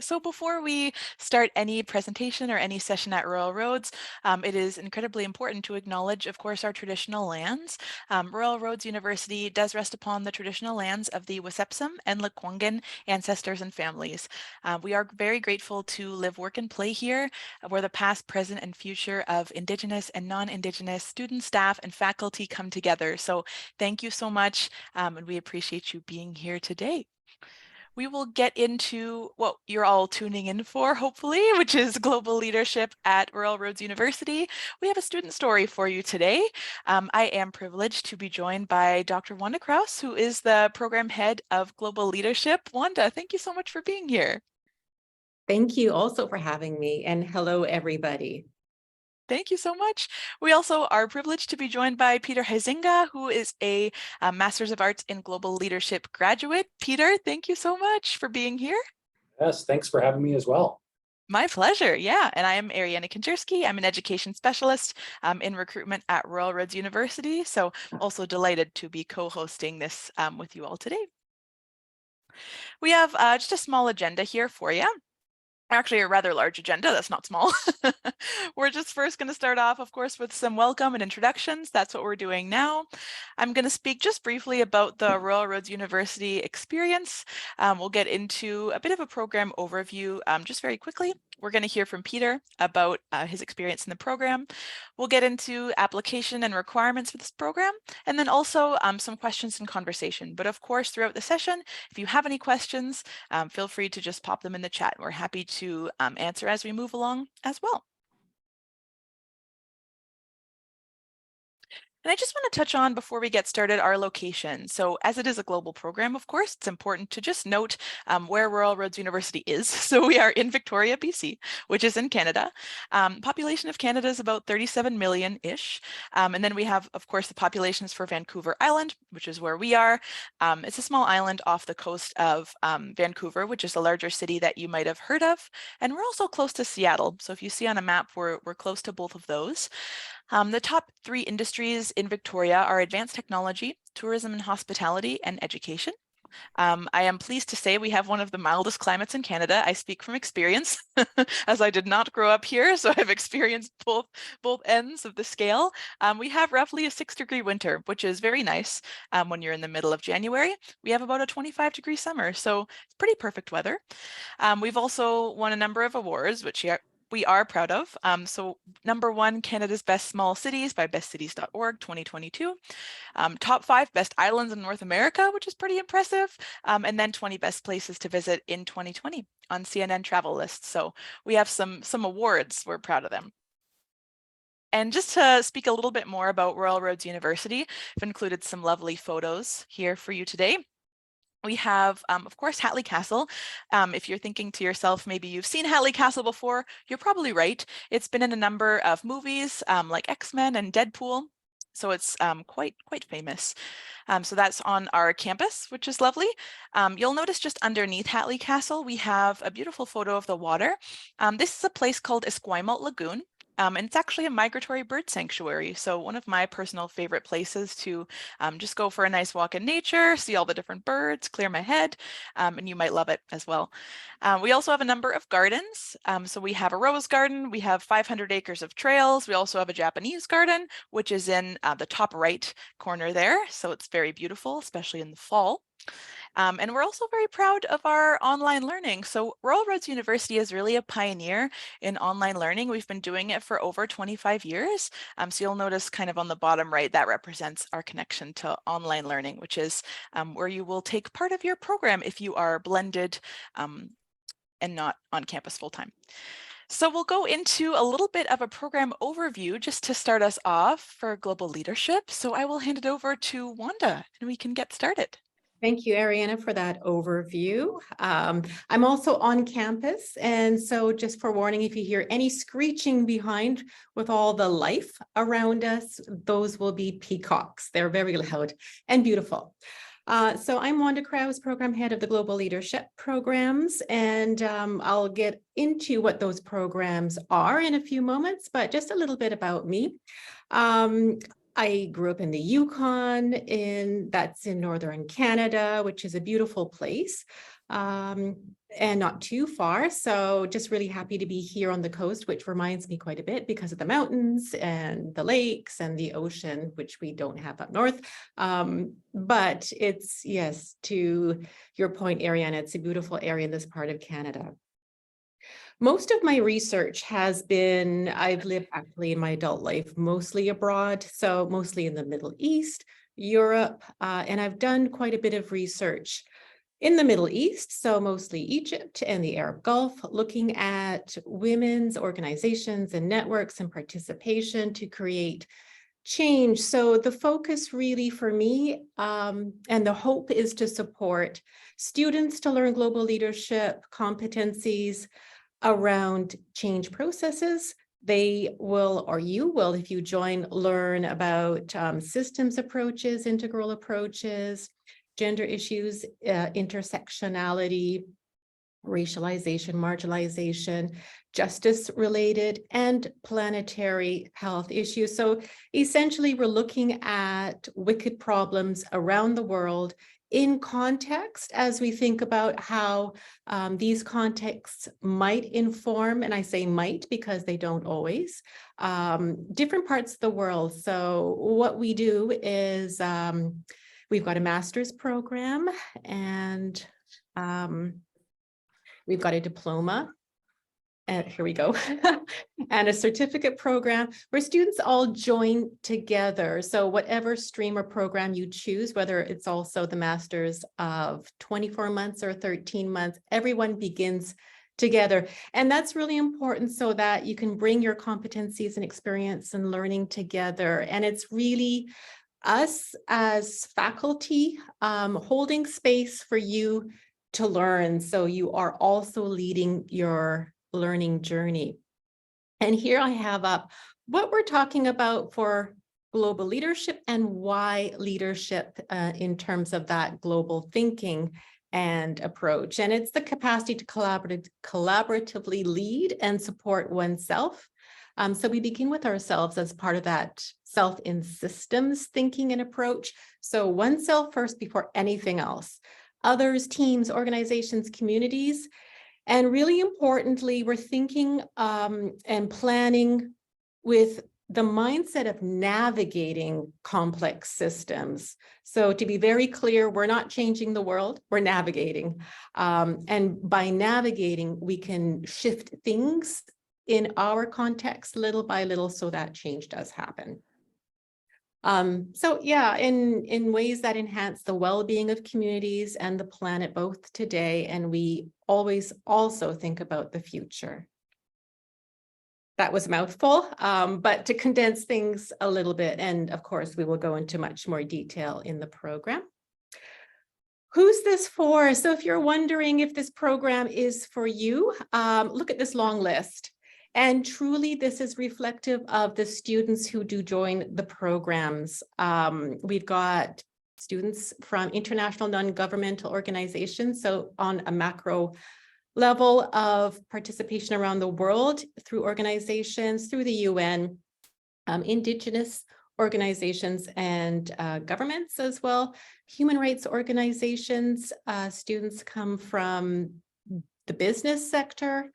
So before we start any presentation or any session at Royal Roads, it is incredibly important to acknowledge, of course, our traditional lands. Royal Roads University does rest upon the traditional lands of the Wisepsum and Lekwungen ancestors and families. We are very grateful to live, work, and play here, where the past, present, and future of Indigenous and non-Indigenous students, staff, and faculty come together. So thank you so much, and we appreciate you being here today. We will get into what you're all tuning in for, hopefully, which is global leadership at Royal Roads University. We have a student story for you today. I am privileged to be joined by Dr. Wanda Krause, who is the program head of global leadership. Wanda, thank you so much for being here. Thank you also for having me, and hello, everybody. Thank you so much. We also are privileged to be joined by Peter Huizinga, who is a Master's of Arts in Global Leadership graduate. Peter, thank you so much for being here. Yes, thanks for having me as well. My pleasure. Yeah. And I am Ariana Konjerski. I'm an education specialist in recruitment at Royal Roads University. So also delighted to be co-hosting this with you all today. We have just a small agenda here for you. Actually, a rather large agenda. That's not small. We're just first going to start off, of course, with some welcome and introductions. That's what we're doing now. I'm going to speak just briefly about the Royal Roads University experience. We'll get into a bit of a program overview just very quickly. We're going to hear from Peter about his experience in the program. We'll get into application and requirements for this program, and then also some questions and conversation. But of course, throughout the session, if you have any questions, feel free to just pop them in the chat. We're happy to answer as we move along as well. And I just want to touch on, before we get started, our location. So as it is a global program, of course, it's important to just note where Royal Roads University is. So we are in Victoria, BC, which is in Canada. Population of Canada is about 37 million-ish. And then we have, of course, the populations for Vancouver Island, which is where we are. It's a small island off the coast of Vancouver, which is a larger city that you might have heard of. And we're also close to Seattle. So if you see on a map, we're close to both of those. The top 3 industries in Victoria are advanced technology, tourism and hospitality, and education. I am pleased to say we have one of the mildest climates in Canada. I speak from experience, as I did not grow up here, so I've experienced both ends of the scale. We have roughly a 6-degree winter, which is very nice when you're in the middle of January. We have about a 25-degree summer, so it's pretty perfect weather. We've also won a number of awards, which we are proud of. So #1, Canada's Best Small Cities by bestcities.org 2022. Top 5 best islands in North America, which is pretty impressive. And then 20 best places to visit in 2020 on CNN travel lists. So we have some awards. We're proud of them. And just to speak a little bit more about Royal Roads University, I've included some lovely photos here for you today. We have, of course, Hatley Castle. If you're thinking to yourself, maybe you've seen Hatley Castle before, you're probably right. It's been in a number of movies like X-Men and Deadpool. So it's quite famous. So that's on our campus, which is lovely. You'll notice just underneath Hatley Castle, we have a beautiful photo of the water. This is a place called Esquimalt Lagoon. And it's actually a migratory bird sanctuary. So one of my personal favorite places to just go for a nice walk in nature, see all the different birds, clear my head, and you might love it as well. We also have a number of gardens. So we have a rose garden, we have 500 acres of trails. We also have a Japanese garden, which is in the top right corner there. So it's very beautiful, especially in the fall. And we're also very proud of our online learning. So Royal Roads University is really a pioneer in online learning. We've been doing it for over 25 years. So you'll notice kind of on the bottom right, that represents our connection to online learning, which is where you will take part of your program if you are blended and not on campus full-time. So we'll go into a little bit of a program overview just to start us off for global leadership. So I will hand it over to Wanda and we can get started. Thank you, Ariana, for that overview. I'm also on campus, and so just for warning, if you hear any screeching behind with all the life around us, those will be peacocks. They're very loud and beautiful. So I'm Wanda Krause, Program Head of the Global Leadership Programs, and I'll get into what those programs are in a few moments, but just a little bit about me. I grew up in the Yukon, that's in northern Canada, which is a beautiful place. and not too far. So just really happy to be here on the coast, which reminds me quite a bit because of the mountains and the lakes and the ocean, which we don't have up north. But it's, yes, to your point, Ariana, it's a beautiful area in this part of Canada. Most of my research has been, I've lived actually in my adult life, mostly abroad, so mostly in the Middle East, Europe, and I've done quite a bit of research in the Middle East, so mostly Egypt and the Arab Gulf, looking at women's organizations and networks and participation to create change. So the focus really for me, and the hope is to support students to learn global leadership competencies around change processes. They will, or you will, if you join, learn about systems approaches, integral approaches, gender issues, intersectionality, racialization, marginalization, justice related, and planetary health issues. So essentially, we're looking at wicked problems around the world in context as we think about how these contexts might inform, and I say might because they don't always, different parts of the world. So what we do is we've got a master's program, and we've got a diploma, and here we go, and a certificate program where students all join together. So whatever stream or program you choose, whether it's also the master's of 24 months or 13 months, everyone begins together. And that's really important so that you can bring your competencies and experience and learning together. And it's really us as faculty holding space for you to learn. So you are also leading your learning journey. And here I have up what we're talking about for global leadership and why leadership in terms of that global thinking and approach. And it's the capacity to collaboratively lead and support oneself. So we begin with ourselves as part of that self in systems thinking and approach. So oneself first before anything else. Others, teams, organizations, communities. And really importantly, we're thinking and planning with the mindset of navigating complex systems. So to be very clear, we're not changing the world, we're navigating. And by navigating, we can shift things in our context little by little so that change does happen. So yeah, in ways that enhance the well-being of communities and the planet both today, and we always also think about the future. That was a mouthful, but to condense things a little bit, and of course we will go into much more detail in the program. Who's this for? So if you're wondering if this program is for you, look at this long list. And truly, this is reflective of the students who do join the programs. We've got students from international non-governmental organizations, so on a macro level of participation around the world through organizations, through the UN, Indigenous organizations and governments as well, human rights organizations. Students come from the business sector,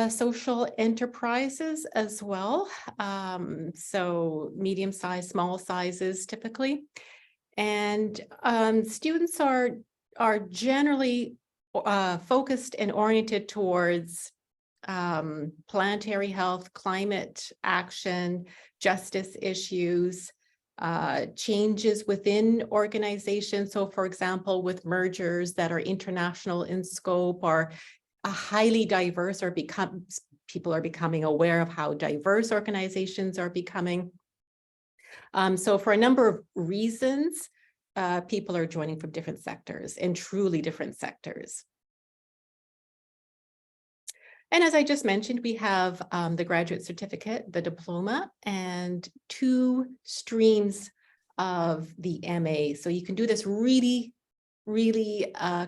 social enterprises as well. So medium size, small sizes typically. And students are generally focused and oriented towards planetary health, climate action, justice issues, changes within organizations. So for example, with mergers that are international in scope or highly diverse, or people are becoming aware of how diverse organizations are becoming. So for a number of reasons, people are joining from different sectors, and truly different sectors. And as I just mentioned, we have the graduate certificate, the diploma, and 2 streams of the MA. So you can do this really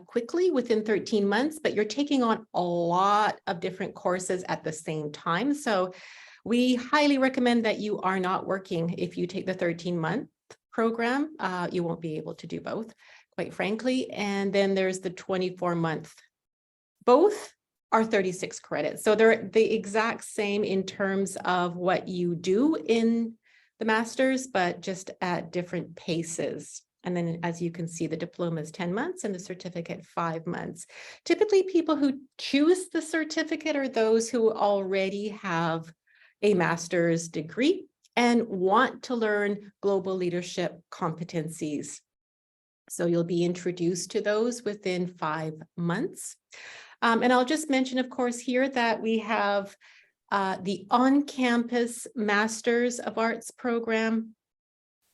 quickly within 13 months, but you're taking on a lot of different courses at the same time. So we highly recommend that you are not working if you take the 13-month program. You won't be able to do both, quite frankly. And then there's the 24-month Both are 36 credits. So they're the exact same in terms of what you do in the master's, but just at different paces. And then as you can see, the diploma is 10 months and the certificate 5 months. Typically, people who choose the certificate are those who already have a master's degree and want to learn global leadership competencies. So you'll be introduced to those within 5 months. And I'll just mention, of course, here that we have the on-campus Masters of Arts program,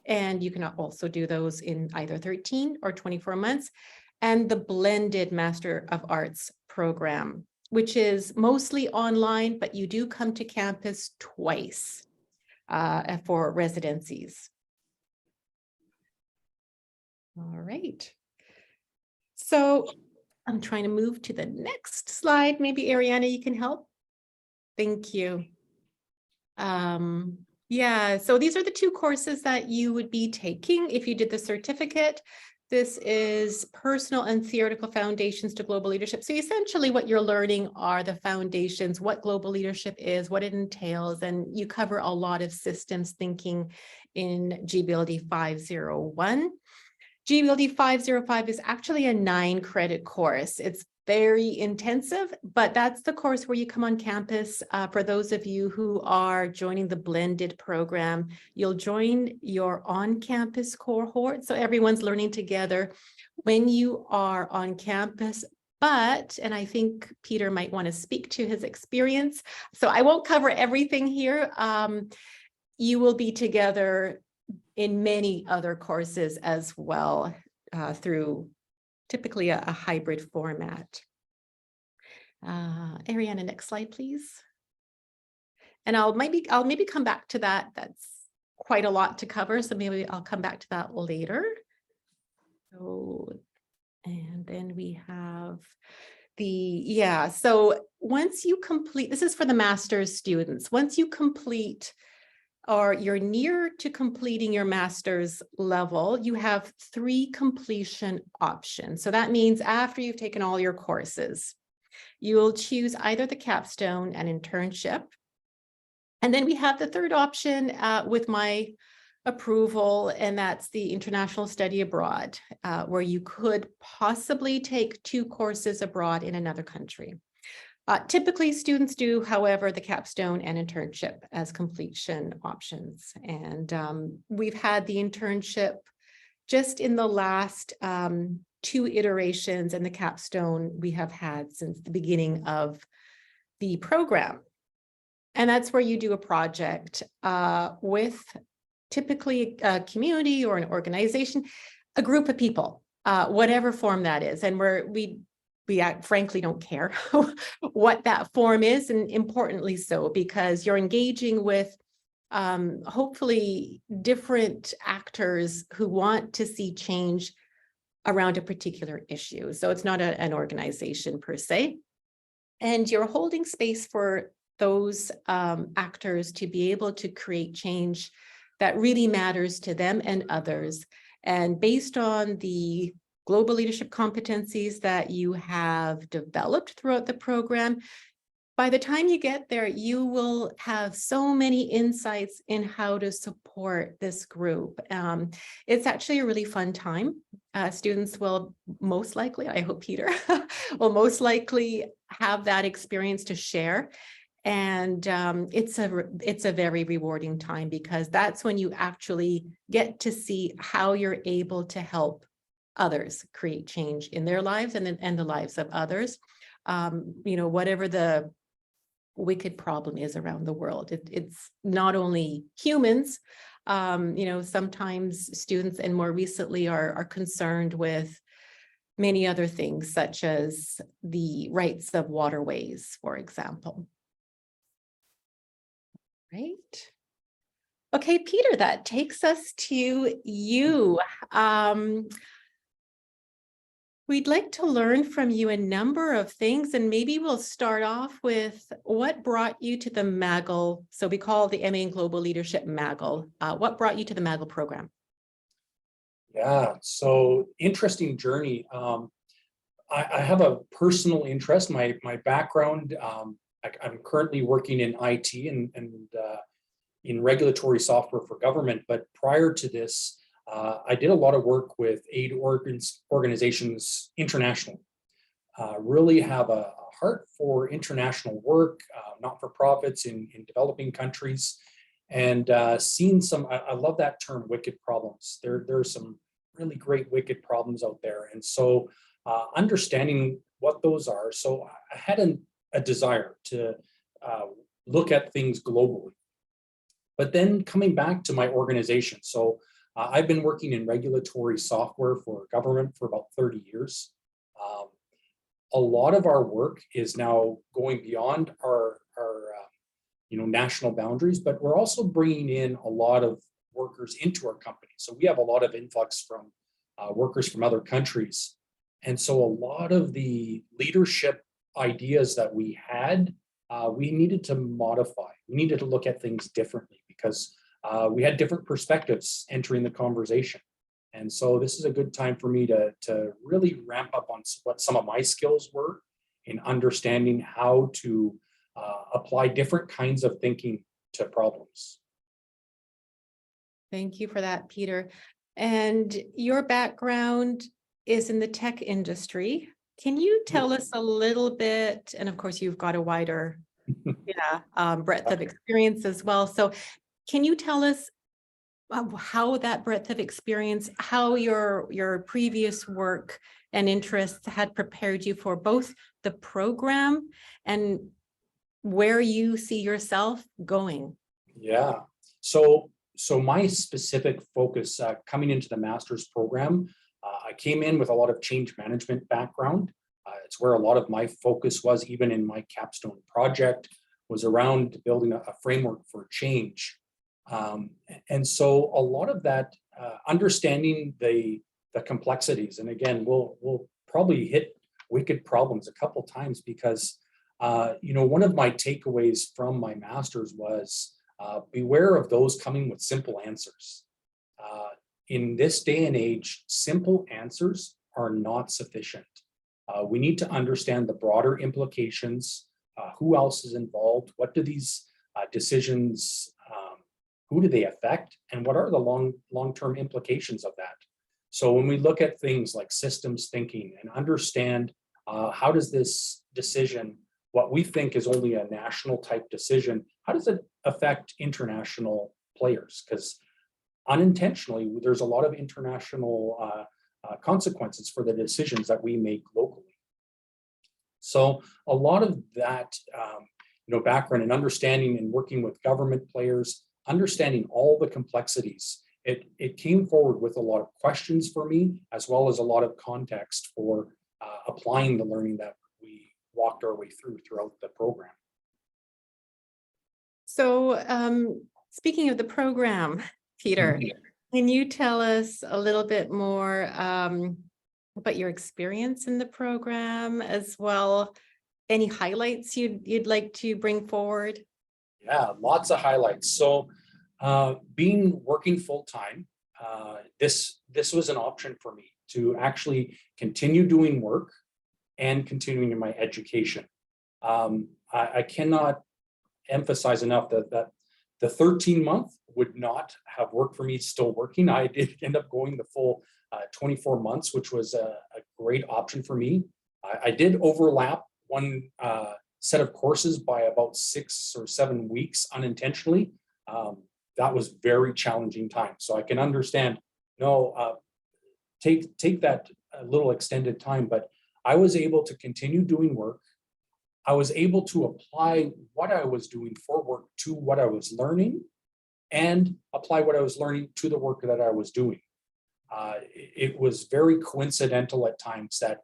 and you can also do those in either 13 or 24 months, and the blended Master of Arts program, which is mostly online, but you do come to campus twice for residencies. All right. So I'm trying to move to the next slide. Maybe Ariana, you can help. Thank you. Yeah, so these are the 2 courses that you would be taking if you did the certificate. This is Personal and Theoretical Foundations to Global Leadership. So essentially what you're learning are the foundations, what global leadership is, what it entails, and you cover a lot of systems thinking in GBLD 501. GBLD 505 is actually a 9-credit course. It's very intensive, but that's the course where you come on campus. For those of you who are joining the blended program, you'll join your on-campus cohort. So everyone's learning together when you are on campus. But, and I think Peter might want to speak to his experience. So I won't cover everything here. You will be together in many other courses as well through typically a hybrid format. Ariana, next slide, please. And I'll maybe come back to that. That's quite a lot to cover, so maybe I'll come back to that later. So, and then we have so once you complete, this is for the master's students, once you complete or you're near to completing your master's level, you have 3 completion options. So that means after you've taken all your courses, you'll choose either the capstone and internship. And then we have the 3rd option with my approval, and that's the international study abroad, where you could possibly take 2 courses abroad in another country. Typically, students do, however, the capstone and internship as completion options. And we've had the internship just in the last 2 iterations, and the capstone we have had since the beginning of the program. And that's where you do a project with typically a community or an organization, a group of people, whatever form that is. And we frankly don't care what that form is, and importantly so, because you're engaging with hopefully different actors who want to see change around a particular issue. So it's not an organization per se, and you're holding space for those actors to be able to create change that really matters to them and others. And based on the global leadership competencies that you have developed throughout the program, by the time you get there, you will have so many insights in how to support this group. It's actually a really fun time. Students will most likely, I hope Peter, will most likely have that experience to share. And it's a very rewarding time, because that's when you actually get to see how you're able to help others create change in their lives and the lives of others. Whatever the wicked problem is around the world, it's not only humans. Sometimes students, and more recently, are concerned with many other things, such as the rights of waterways, for example. Right. Okay, Peter, that takes us to you. We'd like to learn from you a number of things, and maybe we'll start off with what brought you to the MAGL. So we call the MA in Global Leadership MAGL. What brought you to the MAGL program? Yeah, so interesting journey. I have a personal interest. My background, I'm currently working in IT and in regulatory software for government. But prior to this, I did a lot of work with aid organizations internationally. Really have a heart for international work, not-for-profits in developing countries, and seen some, I love that term, wicked problems. There are some really great wicked problems out there. And so understanding what those are. So I had a desire to look at things globally. But then coming back to my organization. So I've been working in regulatory software for government for about 30 years. A lot of our work is now going beyond our national boundaries, but we're also bringing in a lot of workers into our company. So we have a lot of influx from workers from other countries. And so a lot of the leadership ideas that we had, we needed to modify. We needed to look at things differently because we had different perspectives entering the conversation. And so this is a good time for me to really ramp up on what some of my skills were in understanding how to apply different kinds of thinking to problems. Thank you for that, Peter. And your background is in the tech industry. Can you tell us a little bit, and of course you've got a wider breadth of experience as well. So can you tell us how that breadth of experience, how your previous work and interests had prepared you for both the program and where you see yourself going? Yeah. So my specific focus coming into the master's program, I came in with a lot of change management background. It's where a lot of my focus was, even in my capstone project, was around building a framework for change. And so a lot of that, understanding the complexities, and again, we'll probably hit wicked problems a couple times because, one of my takeaways from my master's was beware of those coming with simple answers. In this day and age, simple answers are not sufficient. We need to understand the broader implications, who else is involved, what do these decisions who do they affect, and what are the long-term implications of that? So when we look at things like systems thinking and understand how does this decision, what we think is only a national type decision, how does it affect international players? Because unintentionally, there's a lot of international consequences for the decisions that we make locally. So a lot of that background and understanding and working with government players, understanding all the complexities, it came forward with a lot of questions for me, as well as a lot of context for applying the learning that we walked our way throughout the program. So speaking of the program, Peter, can you tell us a little bit more about your experience in the program as well? Any highlights you'd like to bring forward? Yeah, lots of highlights. So working full-time, this was an option for me to actually continue doing work and continuing in my education. I cannot emphasize enough that the 13-month would not have worked for me still working. I did end up going the full 24 months, which was a great option for me. I did overlap one set of courses by about 6 or 7 weeks unintentionally. That was very challenging time. So I can understand, take that little extended time, but I was able to continue doing work. I was able to apply what I was doing for work to what I was learning and apply what I was learning to the work that I was doing. It was very coincidental at times that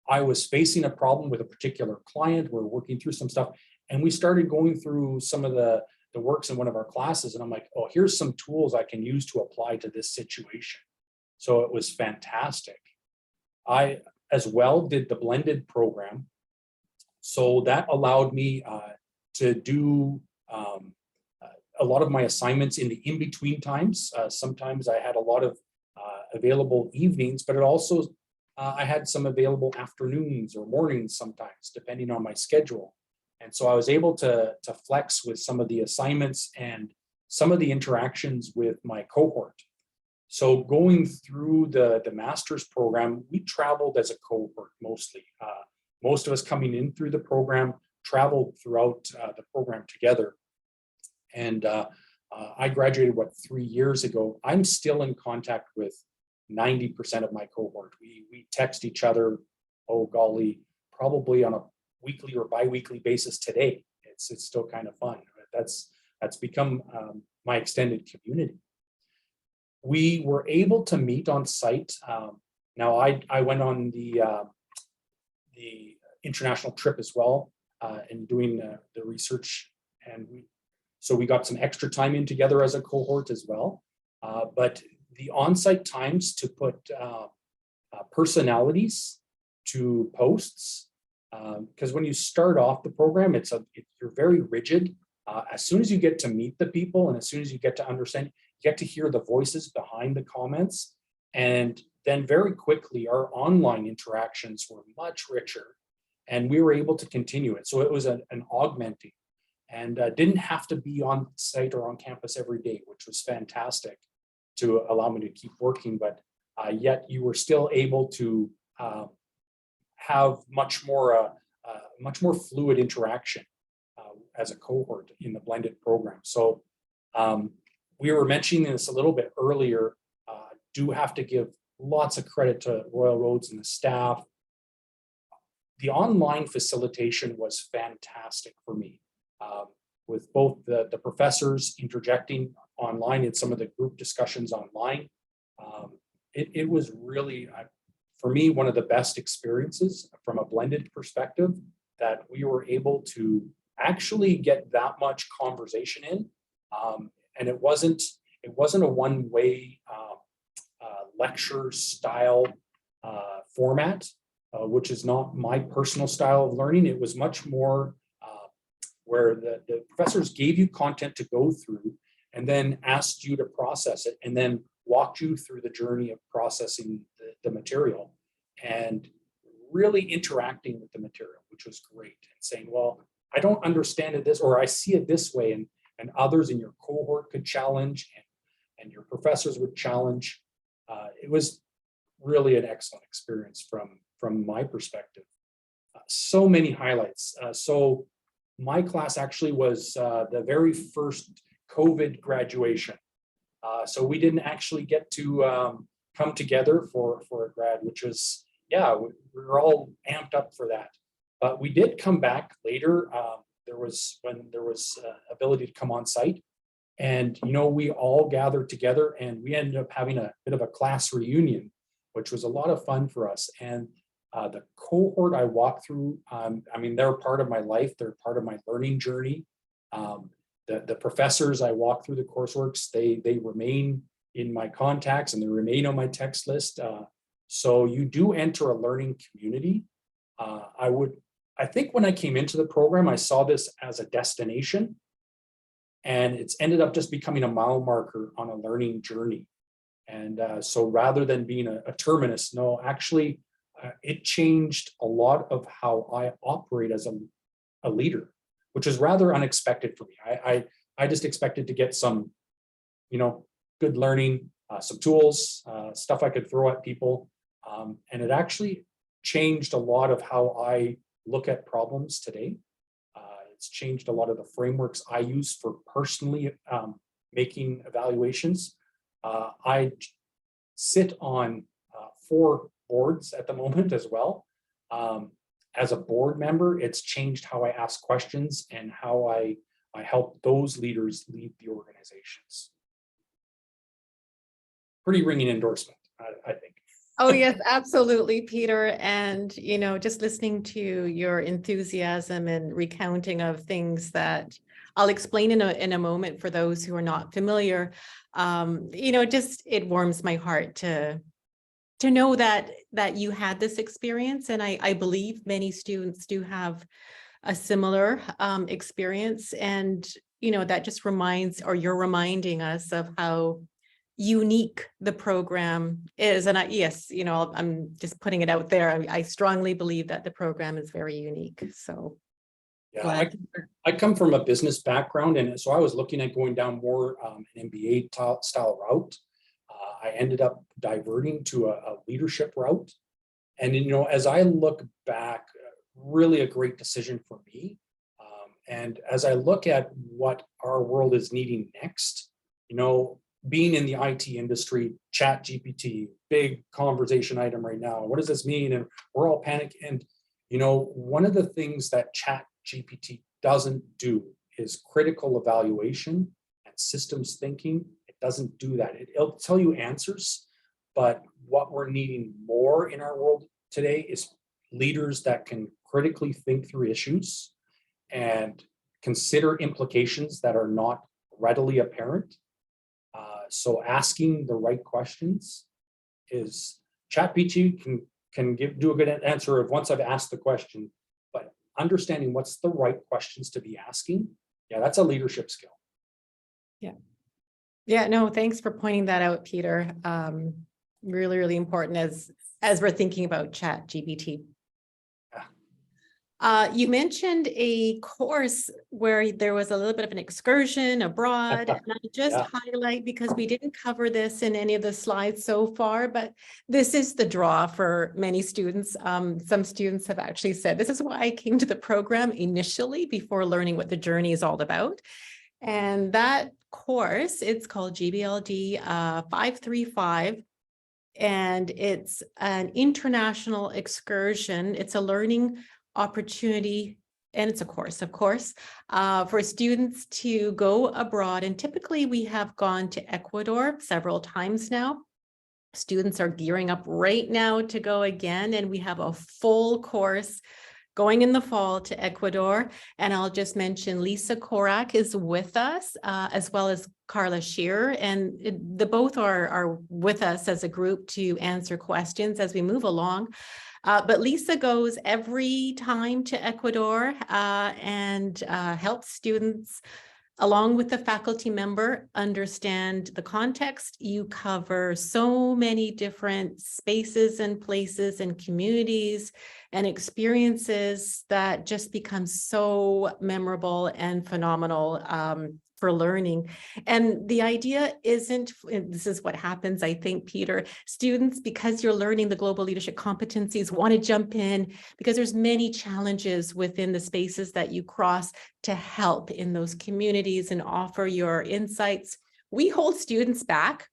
I was facing a problem with a particular client. We're working through some stuff, and we started going through some of the works in one of our classes, and I'm like, oh, here's some tools I can use to apply to this situation. So it was fantastic. I as well did the blended program. So that allowed me to do a lot of my assignments in the in-between times. Sometimes I had a lot of available evenings, but it also I had some available afternoons or mornings sometimes, depending on my schedule. And so I was able to flex with some of the assignments and some of the interactions with my cohort. So going through the master's program, we traveled as a cohort mostly. Most of us coming in through the program traveled throughout the program together. And I graduated, 3 years ago. I'm still in contact with 90% of my cohort. We text each other, oh golly, probably on a weekly or bi-weekly basis today. It's still kind of fun. That's become my extended community. We were able to meet on site. Now I went on the international trip as well, and doing the research, and so we got some extra time in together as a cohort as well. But the on-site times to put personalities to posts, because when you start off the program, you're very rigid. As soon as you get to meet the people and as soon as you get to understand, you get to hear the voices behind the comments. And then very quickly, our online interactions were much richer and we were able to continue it. So it was an augmenting, and didn't have to be on site or on campus every day, which was fantastic to allow me to keep working. But yet you were still able to have much more fluid interaction as a cohort in the blended program. So we were mentioning this a little bit earlier. Do have to give lots of credit to Royal Roads and the staff. The online facilitation was fantastic for me, with both the professors interjecting online in some of the group discussions online. It was really, for me, one of the best experiences from a blended perspective, that we were able to actually get that much conversation in. And it wasn't a one-way lecture style format, which is not my personal style of learning. It was much more where the professors gave you content to go through and then asked you to process it, and then walked you through the journey of processing the material and really interacting with the material, which was great, and saying, well, I don't understand it this, or I see it this way, and others in your cohort could challenge, and your professors would challenge. It was really an excellent experience from my perspective. So many highlights. So my class actually was the very first COVID graduation. So we didn't actually get to come together for a grad, which was, yeah, we were all amped up for that. But we did come back later. When there was ability to come on site, and we all gathered together, and we ended up having a bit of a class reunion, which was a lot of fun for us. And the cohort I walked through, I mean, they're part of my life. They're part of my learning journey. The professors I walked through the courseworks, they remain in my contacts and they remain on my text list. So you do enter a learning community. I think when I came into the program, I saw this as a destination, and it's ended up just becoming a mile marker on a learning journey. And so rather than being a terminus, no, actually, it changed a lot of how I operate as a leader, which is rather unexpected for me. I just expected to get some, good learning, some tools, stuff I could throw at people. And it actually changed a lot of how I look at problems today. It's changed a lot of the frameworks I use for personally making evaluations. I sit on 4 boards at the moment as well. As a board member, it's changed how I ask questions and how I help those leaders lead the organizations. Pretty ringing endorsement, I think. Oh, yes, absolutely, Peter. And, just listening to your enthusiasm and recounting of things that I'll explain in a moment for those who are not familiar, just it warms my heart to know that you had this experience. And I believe many students do have a similar experience. And, that just reminds, or you're reminding us of how unique the program is. And yes, I'm just putting it out there. I strongly believe that the program is very unique. So yeah, I come from a business background, and so I was looking at going down more an MBA style route. I ended up diverting to a leadership route. And, as I look back, really a great decision for me. And as I look at what our world is needing next, being in the IT industry, Chat GPT, big conversation item right now. What does this mean? And we're all panicked. And, one of the things that Chat GPT doesn't do is critical evaluation and systems thinking. It doesn't do that. It'll tell you answers, but what we're needing more in our world today is leaders that can critically think through issues and consider implications that are not readily apparent. So asking the right questions is ChatGPT can do a good answer of once I've asked the question, but understanding what's the right questions to be asking, yeah, that's a leadership skill. Yeah, no, thanks for pointing that out, Peter. Really, really important as we're thinking about ChatGPT. You mentioned a course where there was a little bit of an excursion abroad, and I just highlight because we didn't cover this in any of the slides so far, but this is the draw for many students. Some students have actually said, this is why I came to the program initially before learning what the journey is all about. And that course, it's called GBLD 535. And it's an international excursion. It's a learning opportunity, and it's a course, of course, for students to go abroad. And typically we have gone to Ecuador several times now. Students are gearing up right now to go again, and we have a full course going in the fall to Ecuador. And I'll just mention Lisa Korak is with us, as well as Carla Shearer, and the both are with us as a group to answer questions as we move along. But Lisa goes every time to Ecuador and helps students, along with the faculty member, understand the context. You cover so many different spaces and places and communities and experiences that just become so memorable and phenomenal for learning. And the idea isn't, this is what happens, I think, Peter, students, because you're learning the global leadership competencies, want to jump in because there's many challenges within the spaces that you cross to help in those communities and offer your insights. We hold students back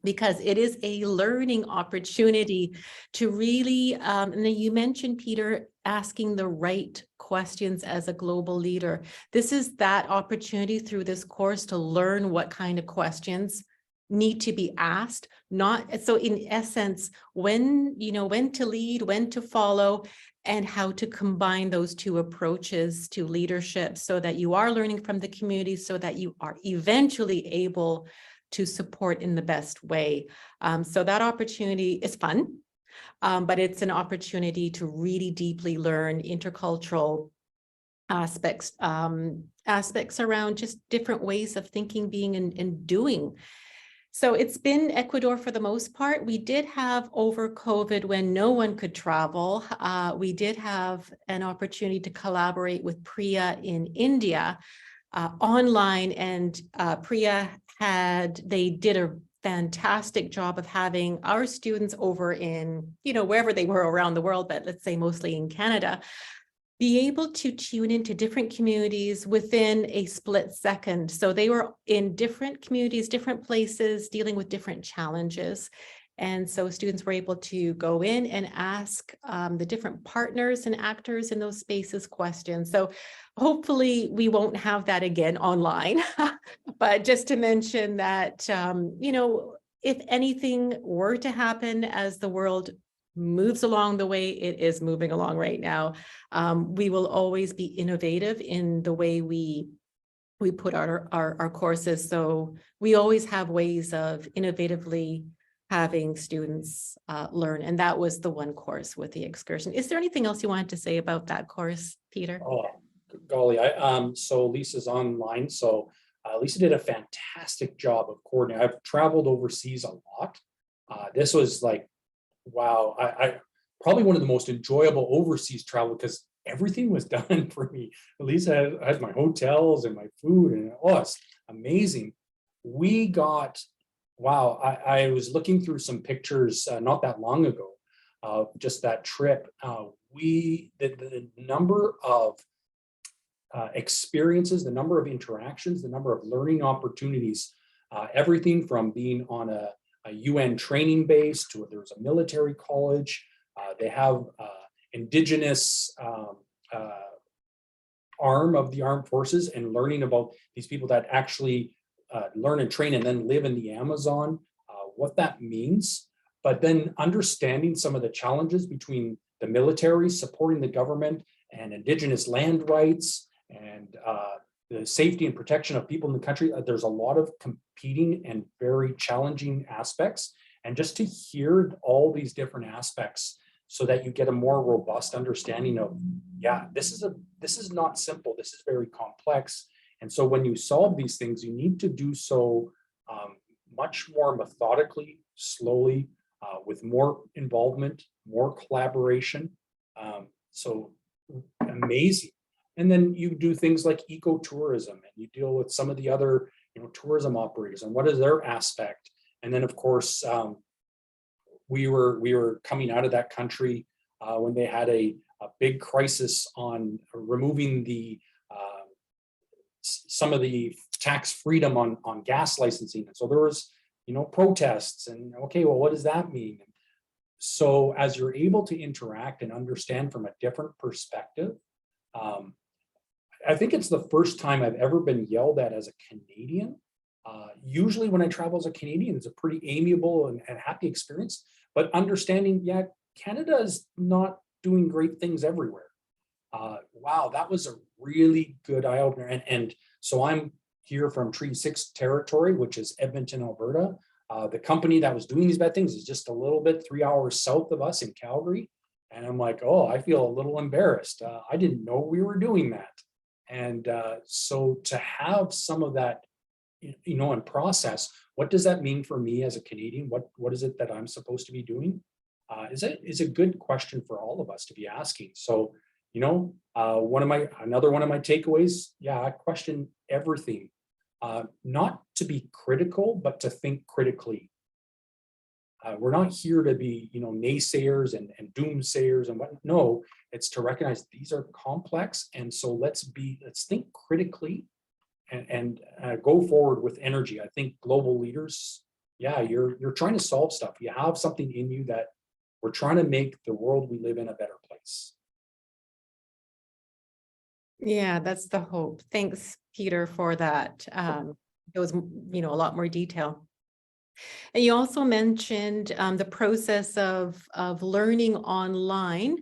because it is a learning opportunity to really, and then you mentioned, Peter, asking the right questions as a global leader. This is that opportunity through this course to learn what kind of questions need to be asked, not so in essence, when to lead, when to follow, and how to combine those two approaches to leadership so that you are learning from the community so that you are eventually able to support in the best way. So that opportunity is fun, but it's an opportunity to really deeply learn intercultural aspects around just different ways of thinking, being, and doing. So it's been Ecuador for the most part. We did have over COVID when no one could travel. We did have an opportunity to collaborate with Priya in India online, and Priya they did a fantastic job of having our students over in, wherever they were around the world, but let's say mostly in Canada, be able to tune into different communities within a split second. So they were in different communities, different places, dealing with different challenges. And so students were able to go in and ask the different partners and actors in those spaces questions. So hopefully we won't have that again online, but just to mention that, if anything were to happen as the world moves along the way it is moving along right now, we will always be innovative in the way we put our courses. So we always have ways of innovatively having students learn. And that was the one course with the excursion. Is there anything else you wanted to say about that course, Peter? Oh, golly, so Lisa's online. So Lisa did a fantastic job of coordinating. I've traveled overseas a lot. This was like, wow, I probably one of the most enjoyable overseas travel because everything was done for me. Lisa has my hotels and my food, and oh, it's amazing. We got, wow, I was looking through some pictures not that long ago of just that trip. The number of experiences, the number of interactions, the number of learning opportunities, everything from being on a UN training base to there was a military college. They have indigenous arm of the armed forces, and learning about these people that actually learn and train and then live in the Amazon, what that means, but then understanding some of the challenges between the military supporting the government and indigenous land rights and the safety and protection of people in the country. There's a lot of competing and very challenging aspects. And just to hear all these different aspects so that you get a more robust understanding of, yeah, this is not simple, this is very complex. And so when you solve these things, you need to do so much more methodically, slowly, with more involvement, more collaboration. So amazing. And then you do things like ecotourism, and you deal with some of the other, tourism operators and what is their aspect. And then of course, we were coming out of that country when they had a big crisis on removing the some of the tax freedom on gas licensing. And so there was, protests, and okay, well, what does that mean? So as you're able to interact and understand from a different perspective, I think it's the first time I've ever been yelled at as a Canadian. Usually when I travel as a Canadian, it's a pretty amiable and happy experience, but understanding, yeah, Canada is not doing great things everywhere. Wow, that was a really good eye opener. And so I'm here from Treaty 6 territory, which is Edmonton, Alberta. The company that was doing these bad things is just a little bit 3 hours south of us in Calgary. And I'm like, oh, I feel a little embarrassed. I didn't know we were doing that. And so to have some of that, in process, what does that mean for me as a Canadian? What is it that I'm supposed to be doing? Is a good question for all of us to be asking. So, another one of my takeaways, yeah, I question everything. Not to be critical, but to think critically. We're not here to be, naysayers and doomsayers and what. No, it's to recognize these are complex, and so let's think critically and go forward with energy. I think global leaders, yeah, you're trying to solve stuff. You have something in you that we're trying to make the world we live in a better place. Yeah, that's the hope. Thanks, Peter, for that. It was, a lot more detail. And you also mentioned the process of learning online,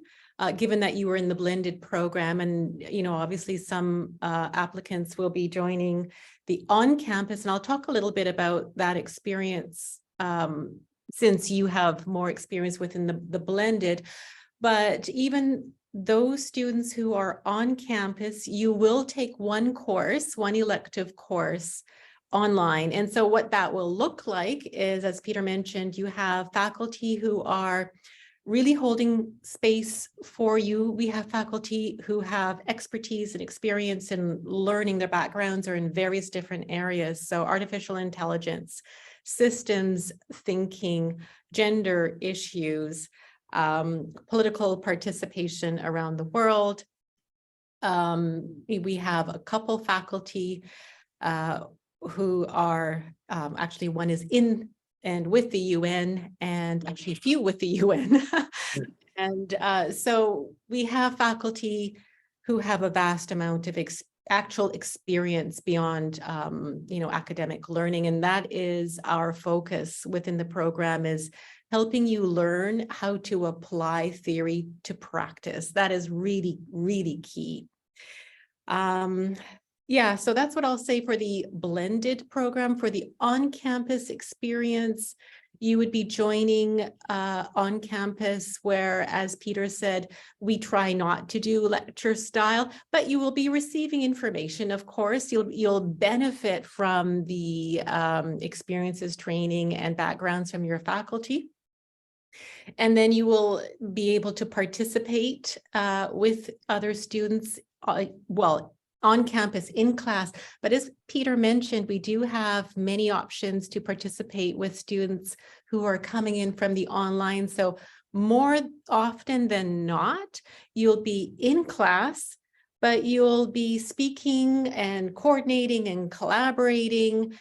given that you were in the blended program, and obviously some applicants will be joining the on-campus, and I'll talk a little bit about that experience since you have more experience within the blended. But even those students who are on campus, you will take one elective course online. And so what that will look like is, as Peter mentioned, you have faculty who are really holding space for you. We have faculty who have expertise and experience in learning. Their backgrounds are in various different areas. So artificial intelligence, systems thinking, gender issues, political participation around the world. We have a couple faculty who are actually, one is in and with the UN, and actually a few with the UN. And so we have faculty who have a vast amount of actual experience beyond academic learning, and that is our focus within the program, is helping you learn how to apply theory to practice. That is really, really key. Yeah, so that's what I'll say for the blended program. For the on-campus experience, you would be joining on campus where, as Peter said, we try not to do lecture style, but you will be receiving information, of course. You'll benefit from the experiences, training, and backgrounds from your faculty. And then you will be able to participate with other students, well, on campus, in class. But as Peter mentioned, we do have many options to participate with students who are coming in from the online. So more often than not, you'll be in class, but you'll be speaking and coordinating and collaborating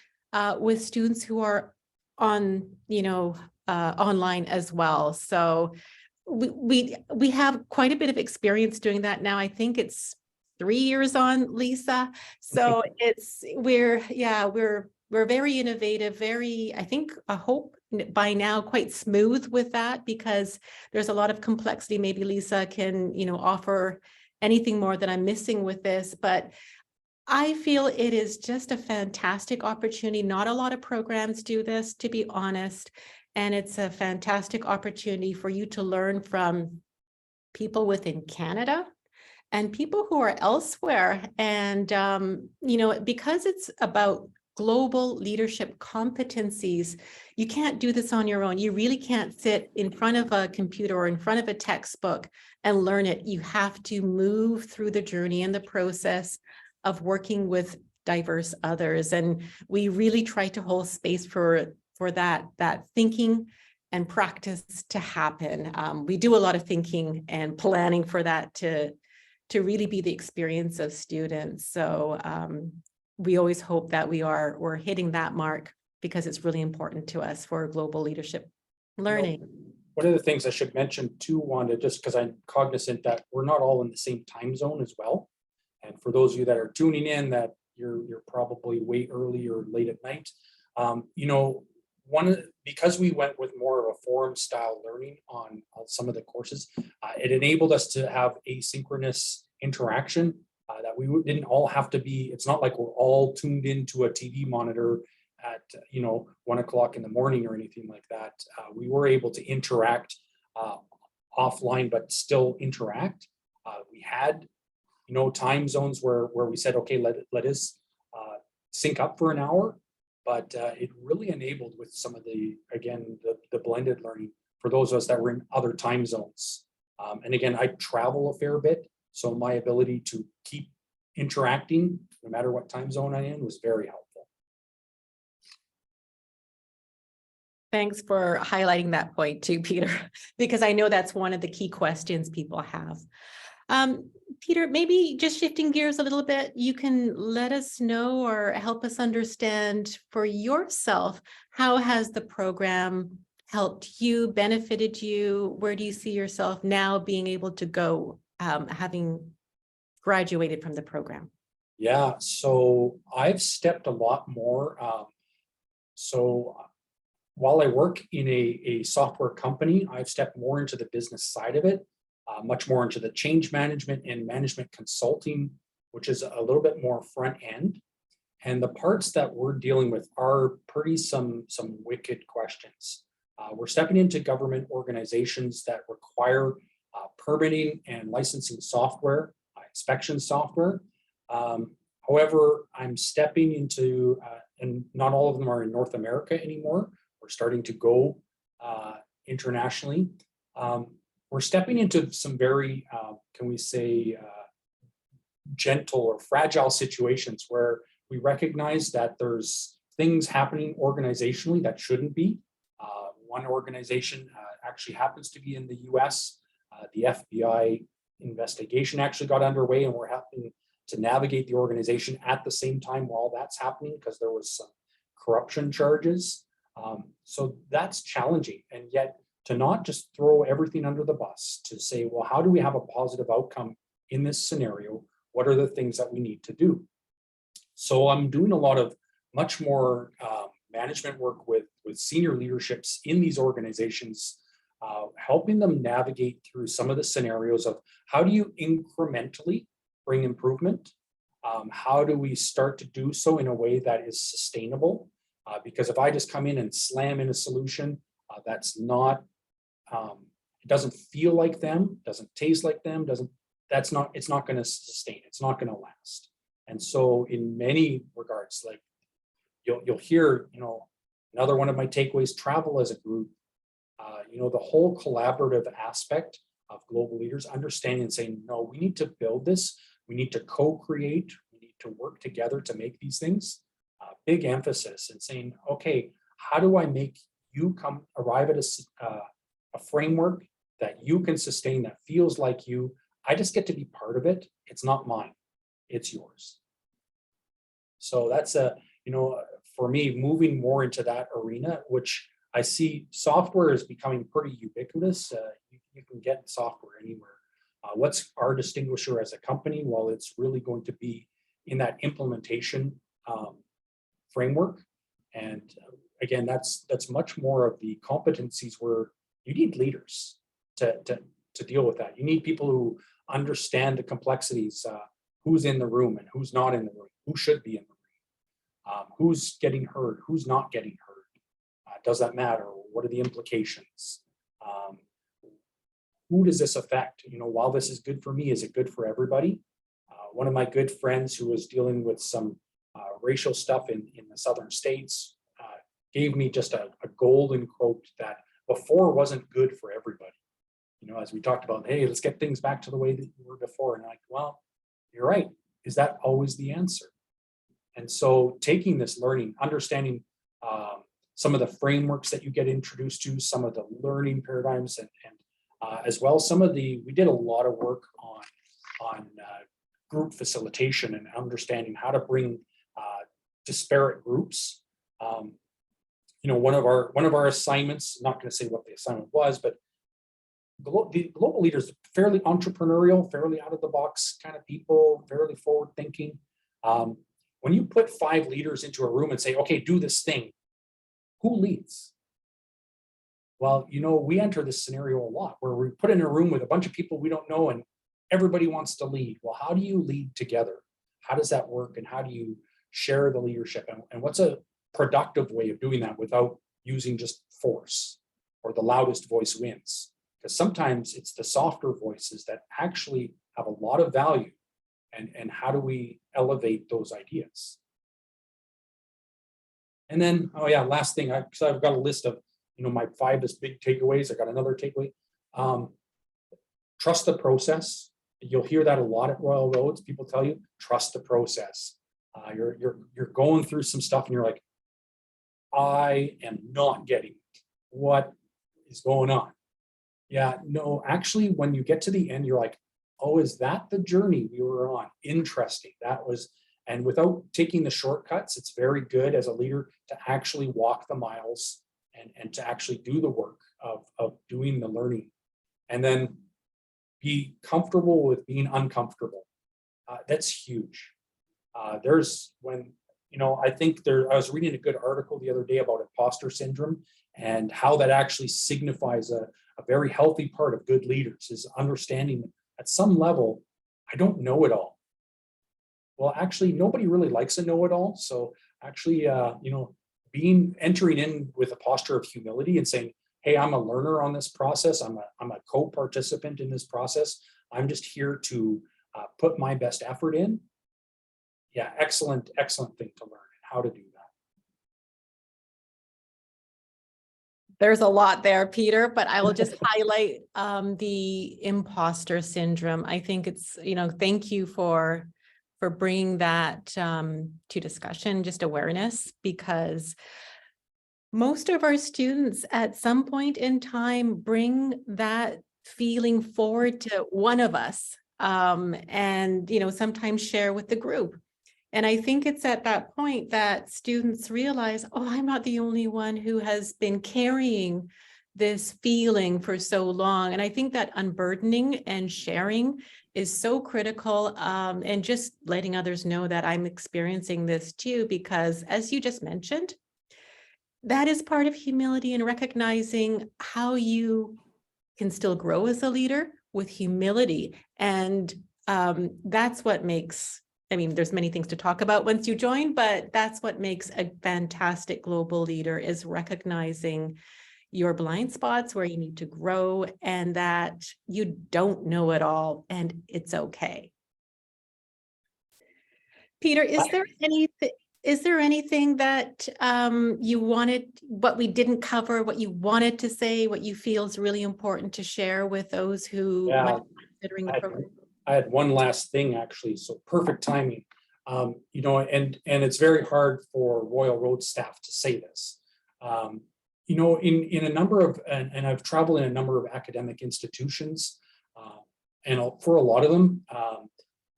with students who are on, online as well. So we have quite a bit of experience doing that now. I think it's 3 years on, Lisa. So we're very innovative, I hope by now quite smooth with that, because there's a lot of complexity. Maybe Lisa can, offer anything more that I'm missing with this, but I feel it is just a fantastic opportunity. Not a lot of programs do this, to be honest. And it's a fantastic opportunity for you to learn from people within Canada and people who are elsewhere. And, because it's about global leadership competencies, you can't do this on your own. You really can't sit in front of a computer or in front of a textbook and learn it. You have to move through the journey and the process of working with diverse others. And we really try to hold space for that thinking and practice to happen. We do a lot of thinking and planning for that to really be the experience of students. So we always hope that we're hitting that mark, because it's really important to us for global leadership learning. One of the things I should mention too, Wanda, just because I'm cognizant that we're not all in the same time zone as well. And for those of you that are tuning in, that you're probably way early or late at night, because we went with more of a forum style learning on some of the courses, it enabled us to have asynchronous interaction that we didn't all have to be. It's not like we're all tuned into a TV monitor at 1 o'clock in the morning or anything like that. We were able to interact offline, but still interact. We had time zones where we said, okay, let us sync up for an hour. But it really enabled with some of the blended learning for those of us that were in other time zones. And again, I travel a fair bit, so my ability to keep interacting, no matter what time zone I'm in, was very helpful. Thanks for highlighting that point too, Peter, because I know that's one of the key questions people have. Peter, maybe just shifting gears a little bit, you can let us know or help us understand for yourself, how has the program helped you, benefited you? Where do you see yourself now being able to go, having graduated from the program? Yeah, so I've stepped a lot more. So while I work in a software company, I've stepped more into the business side of it. Much more into the change management and management consulting, which is a little bit more front end. And the parts that we're dealing with are pretty some wicked questions. We're stepping into government organizations that require permitting and licensing software, inspection software. However, I'm stepping into, and not all of them are in North America anymore. We're starting to go internationally. We're stepping into some very, can we say, gentle or fragile situations where we recognize that there's things happening organizationally that shouldn't be. One organization actually happens to be in the US. The FBI investigation actually got underway, and we're having to navigate the organization at the same time while that's happening, because there was some corruption charges. So that's challenging, and yet to not just throw everything under the bus, to say, well, how do we have a positive outcome in this scenario? What are the things that we need to do? So I'm doing a lot of much more management work with senior leaderships in these organizations, helping them navigate through some of the scenarios of how do you incrementally bring improvement? How do we start to do so in a way that is sustainable? Because if I just come in and slam in a solution, That's not, it doesn't feel like them, doesn't taste like them, it's not going to sustain, it's not going to last. And so in many regards, like you'll hear, another one of my takeaways, travel as a group, the whole collaborative aspect of global leaders, understanding and saying, no, we need to build this, we need to co-create, we need to work together to make these things. Big emphasis and saying, okay, how do I make you arrive at a framework that you can sustain, that feels like you, I just get to be part of it. It's not mine, it's yours. So that's for me, moving more into that arena, which I see software is becoming pretty ubiquitous. You can get software anywhere. What's our distinguisher as a company? Well, it's really going to be in that implementation framework. And again, that's much more of the competencies where you need leaders to deal with that. You need people who understand the complexities, who's in the room and who's not in the room, who should be in the room, who's getting heard, who's not getting heard. Does that matter? What are the implications? Who does this affect? While this is good for me, is it good for everybody? One of my good friends who was dealing with some racial stuff in the southern states gave me just a golden quote that before wasn't good for everybody. As we talked about, hey, let's get things back to the way that you were before. And well, you're right. Is that always the answer? And so taking this learning, understanding some of the frameworks that you get introduced to, some of the learning paradigms, and as well, we did a lot of work on group facilitation and understanding how to bring disparate groups. One of our assignments, not going to say what the assignment was, but the global leaders, fairly entrepreneurial, fairly out of the box kind of people, fairly forward thinking. When you put 5 leaders into a room and say, okay, do this thing, who leads? Well, we enter this scenario a lot where we put in a room with a bunch of people we don't know and everybody wants to lead. Well, how do you lead together? How does that work? And how do you share the leadership? And what's a productive way of doing that without using just force or the loudest voice wins? Because sometimes it's the softer voices that actually have a lot of value. And how do we elevate those ideas? And then, last thing, because I've got a list of, my 5 big takeaways. I got another takeaway. Trust the process. You'll hear that a lot at Royal Roads. People tell you, trust the process. You're going through some stuff and you're like, I am not getting what is going on. Yeah, no, actually, when you get to the end, you're like, oh, is that the journey we were on? Interesting. That was, and without taking the shortcuts, it's very good as a leader to actually walk the miles and to actually do the work of doing the learning. And then be comfortable with being uncomfortable. That's huge. I was reading a good article the other day about imposter syndrome and how that actually signifies a very healthy part of good leaders is understanding at some level, I don't know it all. Well, actually, nobody really likes a know-it-all. So actually, entering in with a posture of humility and saying, hey, I'm a learner on this process. I'm a co-participant in this process. I'm just here to put my best effort in. Yeah, excellent thing to learn and how to do that. There's a lot there, Peter, but I will just highlight the imposter syndrome. I think it's, thank you for bringing that to discussion, just awareness, because most of our students at some point in time bring that feeling forward to one of us and, sometimes share with the group. And I think it's at that point that students realize, oh, I'm not the only one who has been carrying this feeling for so long. And I think that unburdening and sharing is so critical, and just letting others know that I'm experiencing this too, because as you just mentioned, that is part of humility and recognizing how you can still grow as a leader with humility. And that's what makes, there's many things to talk about once you join, but that's what makes a fantastic global leader, is recognizing your blind spots, where you need to grow, and that you don't know it all, and it's okay. Peter, is there anything that you wanted, what we didn't cover, what you wanted to say, what you feel is really important to share with those who might be considering the program? I had one last thing, actually, so perfect timing. You know, and it's very hard for Royal Road staff to say this. You know, in a number of, and I've traveled in a number of academic institutions, and for a lot of them,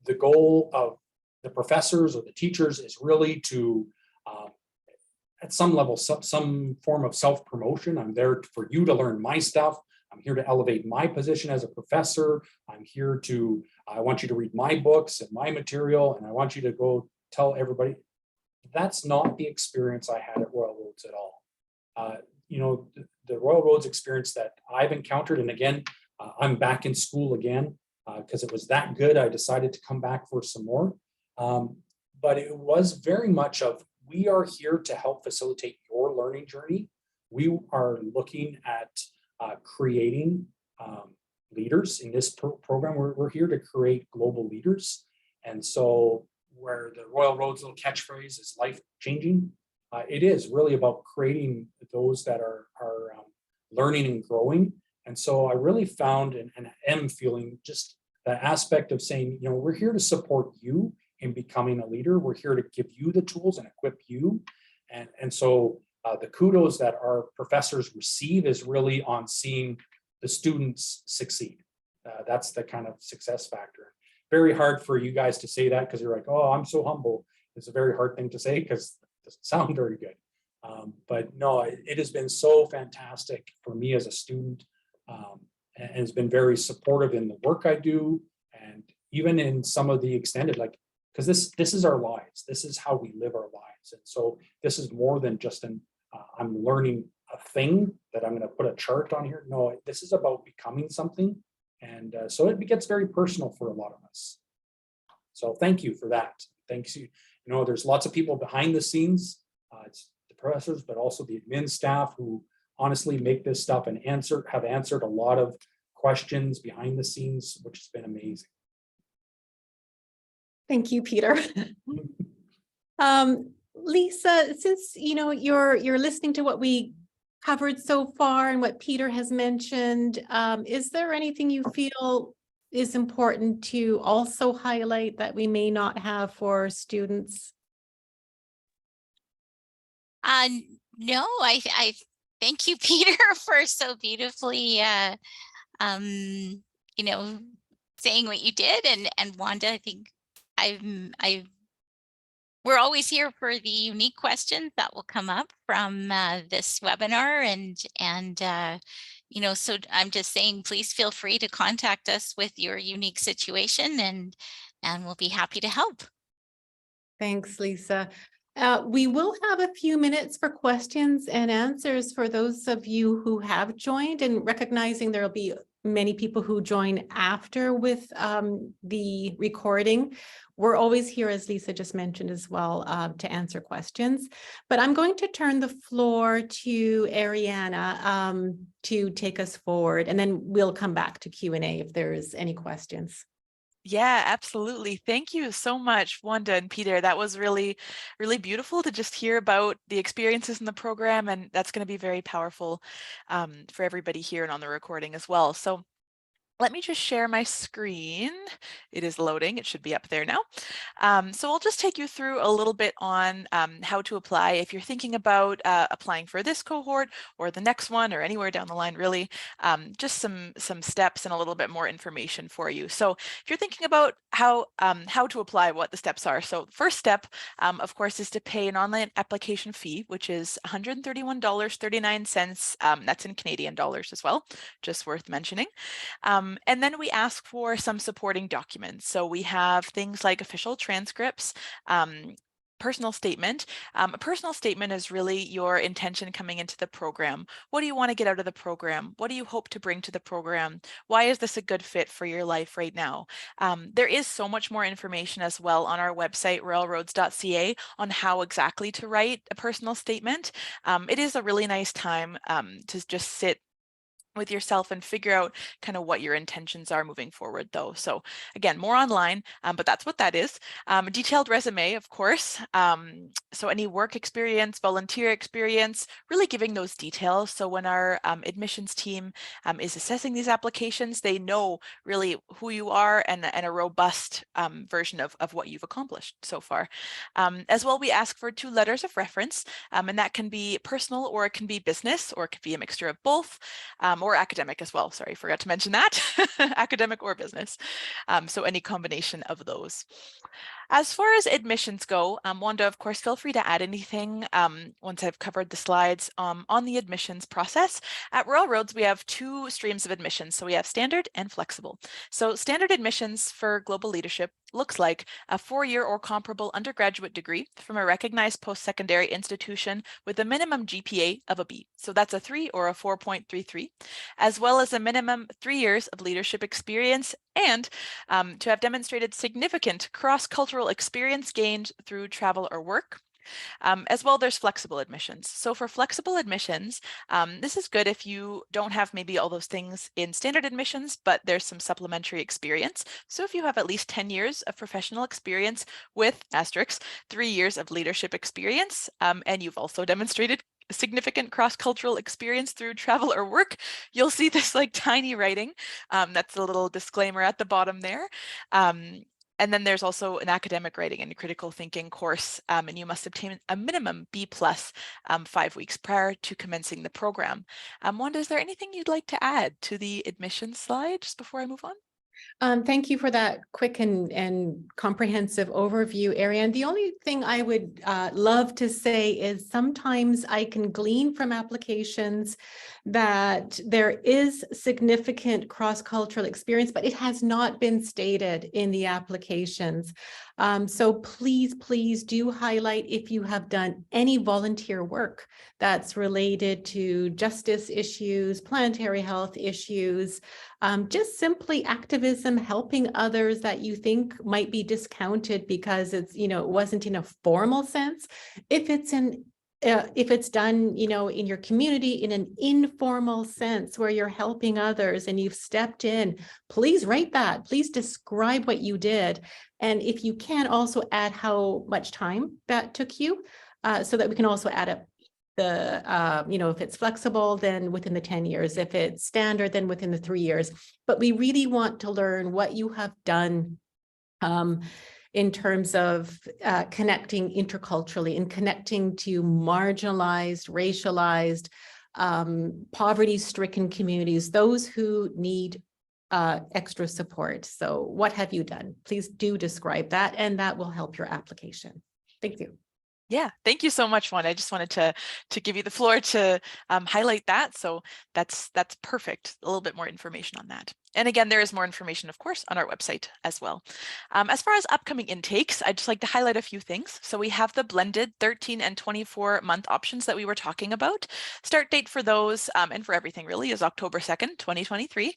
the goal of the professors or the teachers is really to, at some level, some form of self-promotion. I'm there for you to learn my stuff. I'm here to elevate my position as a professor. I'm here to, I want you to read my books and my material, and I want you to go tell everybody. That's not the experience I had at Royal Roads at all. You know, the Royal Roads experience that I've encountered, and again, I'm back in school again, because it was that good, I decided to come back for some more. But it was very much of, we are here to help facilitate your learning journey. We are looking at creating leaders in this program. We're here to create global leaders. And so where the Royal Roads little catchphrase is life-changing, it is really about creating those that are learning and growing. And so I really found and am feeling just the aspect of saying, you know, we're here to support you in becoming a leader. We're here to give you the tools and equip you. And so the kudos that our professors receive is really on seeing the students succeed. That's the kind of success factor. Very hard for you guys to say that, because you're like, oh, I'm so humble. It's a very hard thing to say because it doesn't sound very good. But no, it has been so fantastic for me as a student, and has been very supportive in the work I do, and even in some of the extended, like, because this is our lives. This is how we live our lives. And so this is more than just I'm learning a thing that I'm going to put a chart on here. No, this is about becoming something. And so it gets very personal for a lot of us. So thank you for that. Thanks. You know, there's lots of people behind the scenes. It's the professors, but also the admin staff who honestly make this stuff and have answered a lot of questions behind the scenes, which has been amazing. Thank you, Peter. Lisa, since you know you're listening to what we covered so far and what Peter has mentioned, is there anything you feel is important to also highlight that we may not have for students? No, I thank you, Peter, for so beautifully you know, saying what you did, and Wanda, I think we're always here for the unique questions that will come up from this webinar, and you know, so I'm just saying, please feel free to contact us with your unique situation, and we'll be happy to help. Thanks, Lisa. We will have a few minutes for questions and answers for those of you who have joined, and recognizing there will be many people who join after with the recording. We're always here, as Lisa just mentioned as well, to answer questions. But I'm going to turn the floor to Ariana to take us forward, and then we'll come back to Q&A if there's any questions. Yeah, absolutely. Thank you so much, Wanda and Peter. That was really, really beautiful to just hear about the experiences in the program, and that's going to be very powerful for everybody here and on the recording as well. So let me just share my screen. It is loading. It should be up there now. So I'll just take you through a little bit on how to apply if you're thinking about applying for this cohort or the next one or anywhere down the line, really. Just some steps and a little bit more information for you. So if you're thinking about how to apply, what the steps are. So first step, of course, is to pay an online application fee, which is $131.39. That's in Canadian dollars as well, just worth mentioning. And then we ask for some supporting documents. So we have things like official transcripts, personal statement. A personal statement is really your intention coming into the program. What do you want to get out of the program? What do you hope to bring to the program? Why is this a good fit for your life right now? There is so much more information as well on our website, railroads.ca, on how exactly to write a personal statement. It is a really nice time to just sit with yourself and figure out kind of what your intentions are moving forward though. So again, more online, but that's what that is. A detailed resume, of course. So any work experience, volunteer experience, really giving those details. So when our admissions team is assessing these applications, they know really who you are and a robust version of what you've accomplished so far. As well, we ask for 2 letters of reference, and that can be personal or it can be business or it could be a mixture of both. Or academic as well. Sorry, forgot to mention that. Academic or business. So any combination of those. As far as admissions go, Wanda, of course, feel free to add anything once I've covered the slides on the admissions process. At Railroads, we have 2 streams of admissions. So we have standard and flexible. So standard admissions for global leadership looks like a 4-year or comparable undergraduate degree from a recognized post-secondary institution with a minimum GPA of a B. So that's a 3 or a 4.33, as well as a minimum 3 years of leadership experience and to have demonstrated significant cross-cultural experience gained through travel or work. As well, there's flexible admissions. So for flexible admissions, this is good if you don't have maybe all those things in standard admissions, but there's some supplementary experience. So if you have at least 10 years of professional experience with asterisks, 3 years of leadership experience, and you've also demonstrated significant cross-cultural experience through travel or work, you'll see this like tiny writing. That's a little disclaimer at the bottom there. And then there's also an academic writing and critical thinking course, and you must obtain a minimum B+ 5 weeks prior to commencing the program. Wanda, is there anything you'd like to add to the admissions slide just before I move on? Thank you for that quick and comprehensive overview, Ariane. The only thing I would love to say is sometimes I can glean from applications that there is significant cross-cultural experience, but it has not been stated in the applications. So please do highlight if you have done any volunteer work that's related to justice issues, planetary health issues, just simply activism, helping others that you think might be discounted because it's, it wasn't in a formal sense. If it's done, in your community in an informal sense where you're helping others and you've stepped in, please write that. Please describe what you did. And if you can also add how much time that took you, so that we can also add up the, if it's flexible, then within the 10 years, if it's standard, then within the 3 years. But we really want to learn what you have done in terms of connecting interculturally and connecting to marginalized, racialized, poverty-stricken communities, those who need extra support. So what have you done? Please do describe that, and that will help your application. Thank you. Yeah, thank you so much, Wanda. I just wanted to give you the floor to highlight that. So that's perfect. A little bit more information on that. And again, there is more information, of course, on our website as well. As far as upcoming intakes, I'd just like to highlight a few things. So we have the blended 13 and 24 month options that we were talking about. Start date for those and for everything really is October 2nd, 2023.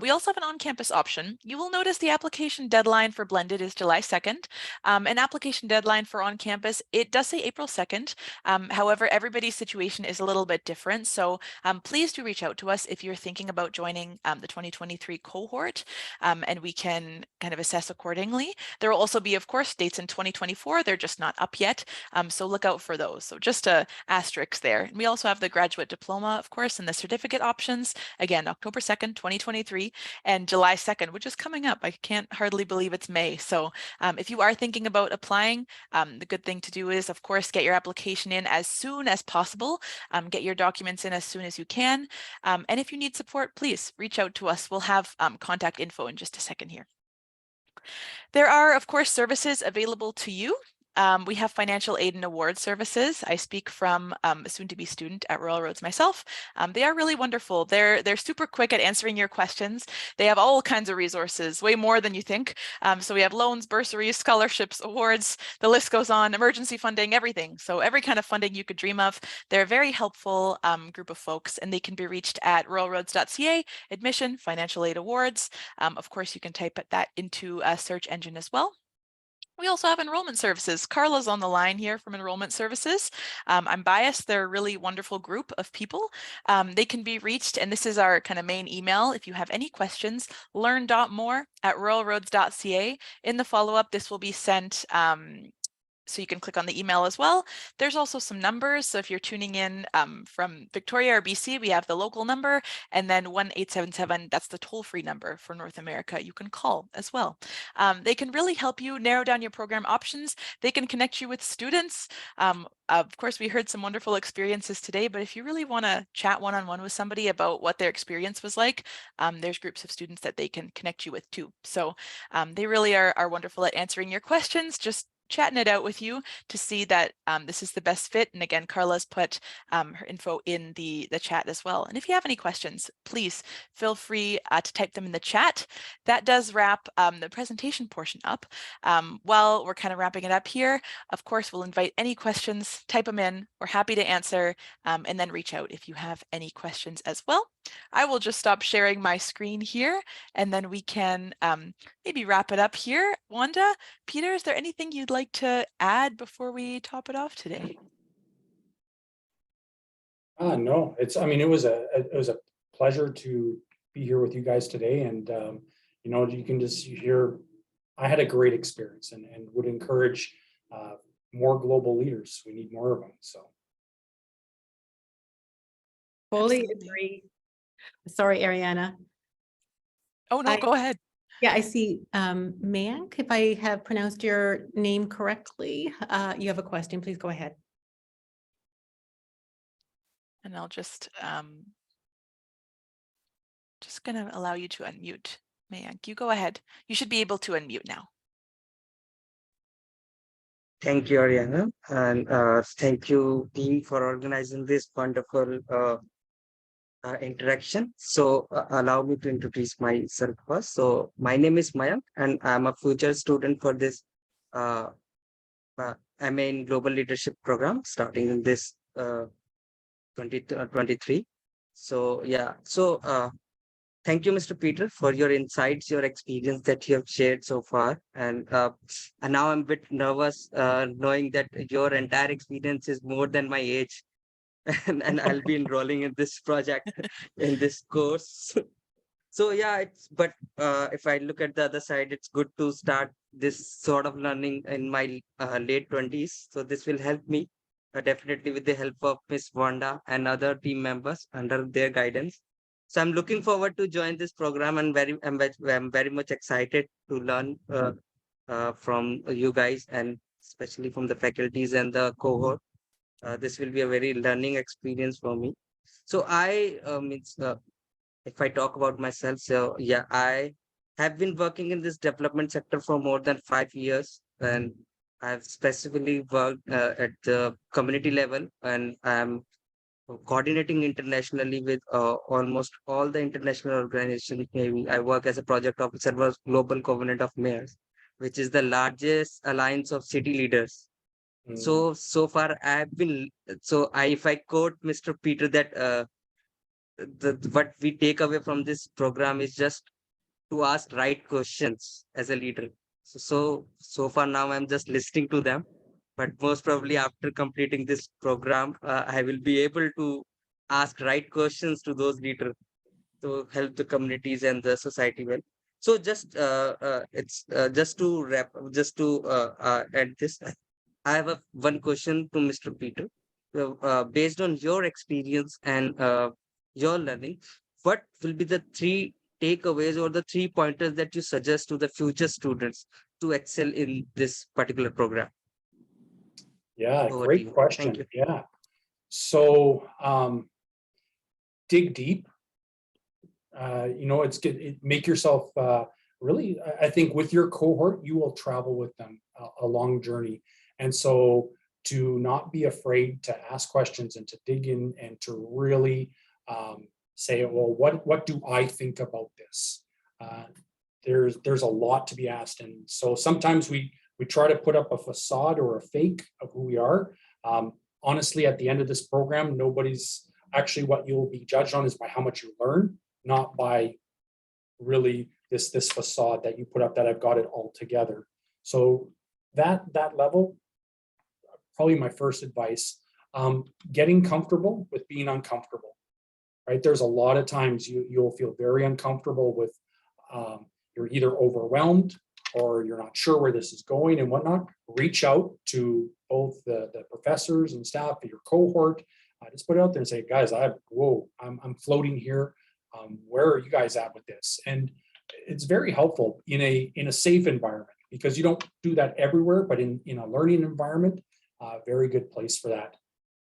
We also have an on-campus option. You will notice the application deadline for blended is July 2nd. An application deadline for on-campus, it does say April 2nd. However, everybody's situation is a little bit different. So please do reach out to us if you're thinking about joining the 2023 cohort, and we can kind of assess accordingly. There will also be, of course, dates in 2024. They're just not up yet. So look out for those. So just a asterisk there. And we also have the graduate diploma, of course, and the certificate options. Again, October 2nd, 2023 and July 2nd, which is coming up. I can't hardly believe it's May. So if you are thinking about applying, the good thing to do is, of course, get your application in as soon as possible. Get your documents in as soon as you can. And if you need support, please reach out to us. We'll have contact info in just a second here. There are, of course, services available to you We have financial aid and award services. I speak from a soon-to-be student at Royal Roads myself. They are really wonderful. They're super quick at answering your questions. They have all kinds of resources, way more than you think. So we have loans, bursaries, scholarships, awards, the list goes on, emergency funding, everything. So every kind of funding you could dream of. They're a very helpful group of folks, and they can be reached at royalroads.ca, admission, financial aid awards. Of course, you can type that into a search engine as well. We also have enrollment services. Carla's on the line here from enrollment services. I'm biased. They're a really wonderful group of people. They can be reached, and this is our kind of main email. If you have any questions, learn.more@royalroads.ca. In the follow-up, this will be sent so you can click on the email as well. There's also some numbers. So if you're tuning in from Victoria or BC, we have the local number, and then 1-877, that's the toll-free number for North America. You can call as well. They can really help you narrow down your program options. They can connect you with students. Of course, we heard some wonderful experiences today, but if you really want to chat one-on-one with somebody about what their experience was like, there's groups of students that they can connect you with too. So they really are wonderful at answering your questions, just chatting it out with you to see that this is the best fit. And again, Carla's put her info in the chat as well. And if you have any questions, please feel free to type them in the chat. That does wrap the presentation portion up. While we're kind of wrapping it up here, of course, we'll invite any questions, type them in. We're happy to answer, and then reach out if you have any questions as well. I will just stop sharing my screen here, and then we can maybe wrap it up here. Wanda, Peter, is there anything you'd like to add before we top it off today? No, I mean, it was a pleasure to be here with you guys today. And, you know, you can just hear, I had a great experience and would encourage more global leaders. We need more of them. So. Fully Absolutely. agree. Sorry, Ariana. Oh, no, go ahead. Yeah, I see. Mayank, if I have pronounced your name correctly, you have a question. Please go ahead. And I'll just going to allow you to unmute. Mayank, you go ahead. You should be able to unmute now. Thank you, Ariana, and thank you, team, for organizing this wonderful interaction. So allow me to introduce myself first. So my name is Mayank, and I'm a future student for this MA in Global Leadership Program starting in this 2023. So yeah, so thank you, Mr. Peter, for your insights, your experience that you have shared so far. And now I'm a bit nervous knowing that your entire experience is more than my age. And I'll be enrolling in this project, in this course. So yeah, but if I look at the other side, it's good to start this sort of learning in my late 20s. So this will help me definitely with the help of Miss Wanda and other team members under their guidance. So I'm looking forward to join this program, and I'm very much excited to learn from you guys, and especially from the faculties and the cohort. This will be a very learning experience for me. So if I talk about myself, so yeah, I have been working in this development sector for more than 5 years, and I've specifically worked at the community level, and I'm coordinating internationally with almost all the international organizations. Maybe I work as a project officer for Global Covenant of Mayors, which is the largest alliance of city leaders. So far I've been, if I quote Mr. Peter that what we take away from this program is just to ask right questions as a leader. So far now I'm just listening to them, but most probably after completing this program, I will be able to ask right questions to those leaders to help the communities and the society well. So just just to wrap, just to add this, I have one question to Mr. Peter. Based on your experience and your learning, what will be the 3 takeaways or the 3 pointers that you suggest to the future students to excel in this particular program? Yeah, Over to great you. question. Thank you. Yeah. So dig deep. You know, it's good. Make yourself really, I think with your cohort, you will travel with them a long journey. And so to not be afraid to ask questions and to dig in and to really say, well, what do I think about this? There's a lot to be asked. And so sometimes we try to put up a facade or a fake of who we are. Honestly, at the end of this program, nobody's actually, what you'll be judged on is by how much you learn, not by really this facade that you put up that I've got it all together. So that level, probably my first advice, getting comfortable with being uncomfortable, right? There's a lot of times you'll feel very uncomfortable with, you're either overwhelmed or you're not sure where this is going and whatnot. Reach out to both the professors and staff of your cohort. Just put it out there and say, guys, I'm floating here. Where are you guys at with this? And it's very helpful in a safe environment, because you don't do that everywhere, but in a learning environment, very good place for that.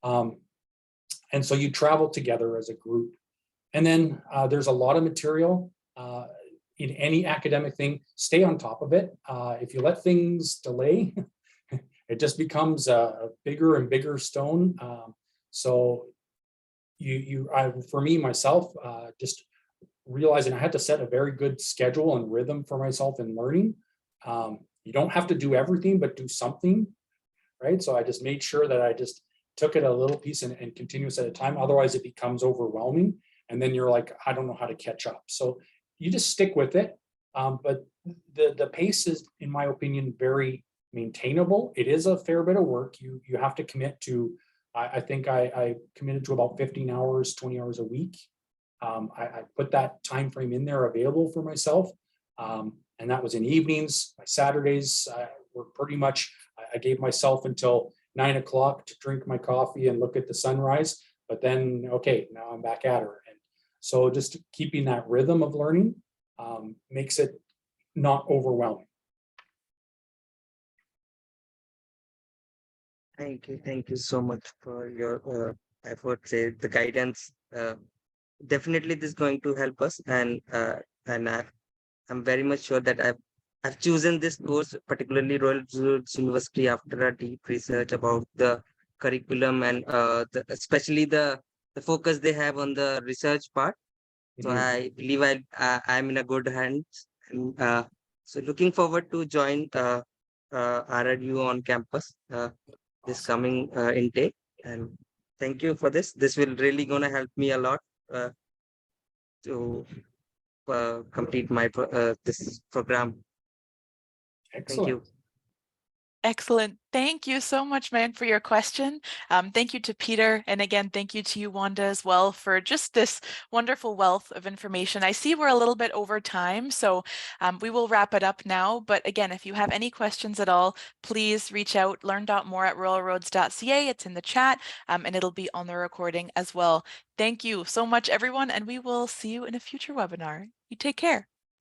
And so you travel together as a group. And then there's a lot of material in any academic thing. Stay on top of it. If you let things delay, it just becomes a bigger and bigger stone. So for me, myself, just realizing I had to set a very good schedule and rhythm for myself in learning. You don't have to do everything, but do something, right? So I just made sure that I just took it a little piece and continuous at a time. Otherwise it becomes overwhelming. And then you're like, I don't know how to catch up. So you just stick with it. But the pace is, in my opinion, very maintainable. It is a fair bit of work. You have to commit to, I think I committed to about 15 hours, 20 hours a week. I put that time frame in there available for myself. And that was in evenings. My Saturdays were pretty much, I gave myself until 9 o'clock to drink my coffee and look at the sunrise. But then, okay, now I'm back at her. And so just keeping that rhythm of learning makes it not overwhelming. Thank you so much for your efforts, the guidance. Definitely, this is going to help us, and I'm very much sure that I've chosen this course, particularly Royal University, after a deep research about the curriculum and especially the focus they have on the research part. So I believe I'm in a good hands. And, so looking forward to join RRU on campus this coming intake. And thank you for this. This will really gonna help me a lot to complete my this program. Excellent. Thank you. Excellent. Thank you so much, Mayank, for your question. Thank you to Peter. And again, thank you to you, Wanda, as well, for just this wonderful wealth of information. I see we're a little bit over time, so we will wrap it up now. But again, if you have any questions at all, please reach out, learn.more@royalroads.ca. It's in the chat, and it'll be on the recording as well. Thank you so much, everyone, and we will see you in a future webinar. You take care.